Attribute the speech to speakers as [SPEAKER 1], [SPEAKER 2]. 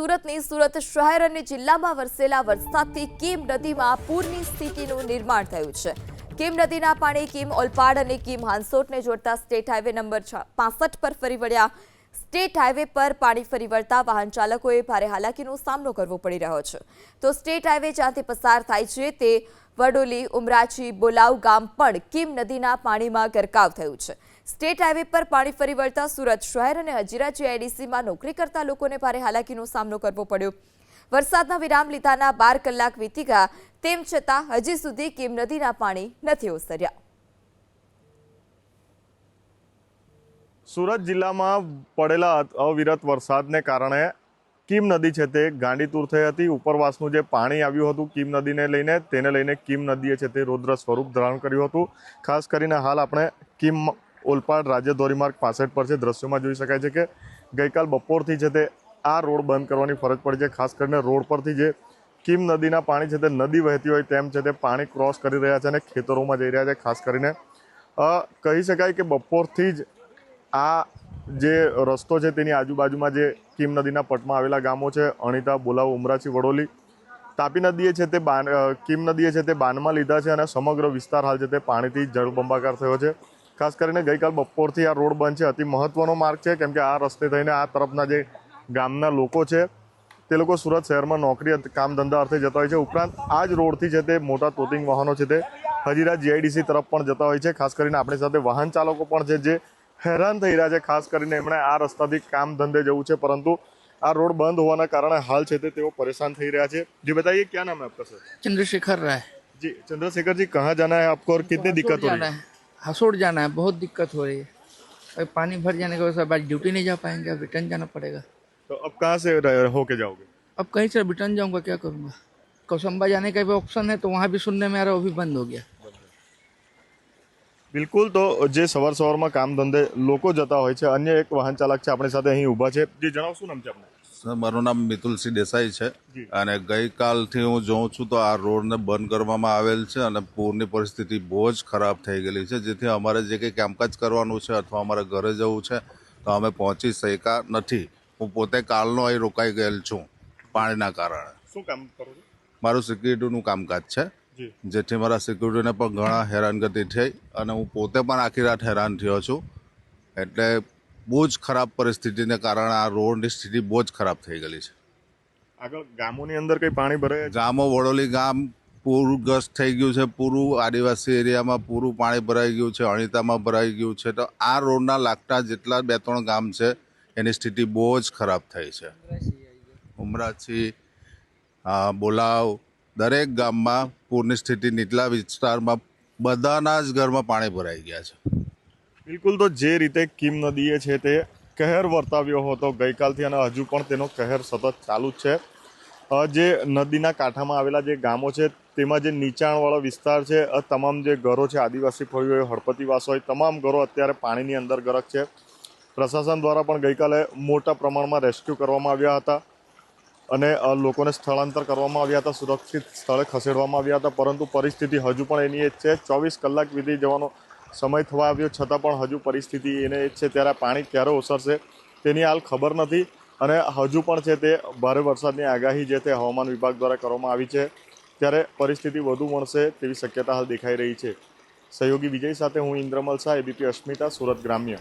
[SPEAKER 1] સુરતની સુરત શહેર અને જિલ્લામાં વરસેલા વરસાદથી કીમ નદીમાં પૂરની સ્થિતિનું નિર્માણ થયું છે। કીમ નદીના પાણી કીમ ઓલપાડ અને કીમ હાંસોટને જોડતા સ્ટેટ હાઈવે નંબર 65 પર ફરી વળ્યા। સ્ટેટ હાઈવે પર પાણી ફરી વળતા વાહન ચાલકોએ ભારે હાલાકીનો સામનો કરવો પડી રહ્યો છે। તો સ્ટેટ હાઈવે જ્યાંથી પસાર થાય છે તે વડોલી, ઉમરાછી, બોલાવ ગામ પણ કીમ નદીના પાણીમાં ગરકાવ થયું છે। સ્ટેટ હાઈવે પર પાણી ફરી વળતા સુરત શહેર અને હજીરા જીઆઈડીસીમાં નોકરી કરતા લોકોને ભારે હાલાકીનો સામનો કરવો પડ્યો। વરસાદના વિરામ લીધાના 12 કલાક વીતી ગયા, તેમ છતાં હજી સુધી કીમ નદીના પાણી નથી ઓસર્યા।
[SPEAKER 2] સુરત જિલ્લામાં પડેલા અવિરત વરસાદને કારણે કીમ નદી છે તે ગાંડીતુર થઈ હતી। ઉપરવાસનું જે પાણી આવ્યું હતું કીમ નદીને લઈને તેને લઈને કીમ નદીએ છે તે રૌદ્ર સ્વરૂપ ધારણ કર્યું હતું। ખાસ કરીને હાલ આપણે કીમ ઓલપાડ રાજ્ય ધોરીમાર્ગ 65 પર છે। દ્રશ્યોમાં જોઈ શકાય છે કે ગઈકાલ બપોરથી છે તે આ રોડ બંધ કરવાની ફરજ પડી છે। ખાસ કરીને રોડ પરથી જે કીમ નદીના પાણી છે તે નદી વહેતી હોય તેમ છે તે પાણી ક્રોસ કરી રહ્યા છે અને ખેતરોમાં જઈ રહ્યા છે। ખાસ કરીને કહી શકાય કે બપોરથી જ આ જે રસ્તો છે તેની આજુબાજુમાં જે કીમ નદીના પટમાં આવેલા ગામો છે અણીતા, બોલાવ, ઉમરાછી, વડોલી, તાપી નદીએ છે તે કીમ નદીએ છે તે બાનમાં લીધા છે અને સમગ્ર વિસ્તાર હાલ છે તે પાણીથી જળબંબાકાર થયો છે। ખાસ કરીને ગઈકાલ બપોરથી આ રોડ બંધ છે। અતિ મહત્વનો માર્ગ છે કેમ કે આ રસ્તે થઈને આ તરફના જે ગામના લોકો છે તે લોકો સુરત શહેરમાં નોકરી કામ ધંધા અર્થે જતા હોય છે। ઉપરાંત આ જ રોડથી છે તે મોટા તોતિંગ વાહનો છે તે હજીરા જીઆઈડીસી તરફ પણ જતા હોય છે। ખાસ કરીને આપણી સાથે વાહન ચાલકો પણ છે જે હેરાન થઈ રહ્યા છે। ખાસ કરીને એમણે આ રસ્તાથી કામ ધંધે જવું છે પરંતુ આ रोड बंद होने कारण हाल છે તે તેઓ परेशान થઈ રહ્યા છે। जी बताइए क्या नाम है आपका सर?
[SPEAKER 3] चंद्रशेखर राय।
[SPEAKER 2] जी चंद्रशेखर जी, कहाँ जाना है आपको और कितनी दिक्कत हो रही है?
[SPEAKER 3] हसोड़ जाना है, बहुत दिक्कत हो रही है। अभी पानी भर जाने के बाद आज ड्यूटी नहीं जा पाएंगे, अब रिटर्न जाना पड़ेगा।
[SPEAKER 2] तो अब कहाँ से होके जाओगे?
[SPEAKER 3] अब कहीं से रिटर्न जाऊंगा, क्या करूंगा। कौसंबा जाने का भी ऑप्शन है तो वहाँ भी सुनने में आ रहा है, वो भी बंद हो गया।
[SPEAKER 2] બિલકુલ। તો જે સવાર સવારમાં કામ ધંધે લોકો જતા હોય છે, અન્ય એક વાહન ચાલક છે આપણી સાથે અહીં ઊભા છે। જે જણાવો, શું નામ છે આપનું?
[SPEAKER 4] સર, મારું નામ મિતુલસિંહ દેસાઈ છે અને ગઈકાલથી હું જોઉં છું તો આ રોડને બંધ કરવામાં આવેલ છે અને પૂરની પરિસ્થિતિ બહુ જ ખરાબ થઈ ગયેલી છે, જેથી અમારે જે કંઈ કામકાજ કરવાનું છે અથવા અમારે ઘરે જવું છે તો અમે પહોંચી શક્યા નથી। હું પોતે કાલનો અહીં રોકાઈ ગયેલ છું પાણીના કારણે।
[SPEAKER 2] શું કામ કરો છો?
[SPEAKER 4] મારું સિક્યુરિટીનું કામકાજ છે, જેથી મારા સિક્યુરિટીને પણ ઘણા હેરાનગતિ થઈ અને હું પોતે પણ આખી રાત હેરાન થયો છું। એટલે બહુ જ ખરાબ પરિસ્થિતિને કારણે આ રોડની સ્થિતિ બહુ જ ખરાબ થઈ ગયેલી છે।
[SPEAKER 2] આગળ ગામોની અંદર કઈ પાણી ભરાય?
[SPEAKER 4] ગામો વડોલી ગામ પૂરગ્રસ્ત થઈ ગયું છે, પૂરું આદિવાસી એરિયામાં પૂરું પાણી ભરાઈ ગયું છે, અણીતામાં ભરાઈ ગયું છે। તો આ રોડના લાગતા જેટલા 2-3 ગામ છે એની સ્થિતિ બહુ જ ખરાબ થઈ છે। ઉમરાછી, બોલાવ, દરેક ગામમાં પૂરની સ્થિતિ નીચલા વિસ્તારમાં બધાના જ ઘરમાં પાણી ભરાઈ ગયા છે।
[SPEAKER 2] બિલકુલ। તો જે રીતે કીમ નદીએ છે તે કહેર વર્તાવ્યો હતો ગઈકાલથી અને હજુ પણ તેનો કહેર સતત ચાલુ જ છે। જે નદીના કાંઠામાં આવેલા જે ગામો છે તેમાં જે નીચાણવાળો વિસ્તાર છે, તમામ જે ઘરો છે, આદિવાસી ફળીઓ હોય, હળપતિવાસ હોય, તમામ ઘરો અત્યારે પાણીની અંદર ગરક છે। પ્રશાસન દ્વારા પણ ગઈકાલે મોટા પ્રમાણમાં રેસ્ક્યુ કરવામાં આવ્યા હતા અને લોકોને સ્થળાંતર કરવામાં આવ્યા હતા, સુરક્ષિત સ્થળે ખસેડવામાં આવ્યા હતા, પરંતુ પરિસ્થિતિ હજુ પણ એની જ છે। 24 કલાક વીતી જવાનો સમય થવા આવ્યો છતાં પણ હજુ પરિસ્થિતિ એને જ છે। ત્યારે પાણી ક્યારે ઓસરશે તેની હાલ ખબર નથી અને હજુ પણ છે તે ભારે વરસાદની આગાહી જે તે હવામાન વિભાગ દ્વારા કરવામાં આવી છે। ત્યારે પરિસ્થિતિ વધુ વણશે તેવી શક્યતા હાલ દેખાઈ રહી છે। સહયોગી વિજય સાથે હું ઇન્દ્રમલ શાહ, એબીપી અસ્મિતા, સુરત ગ્રામ્ય।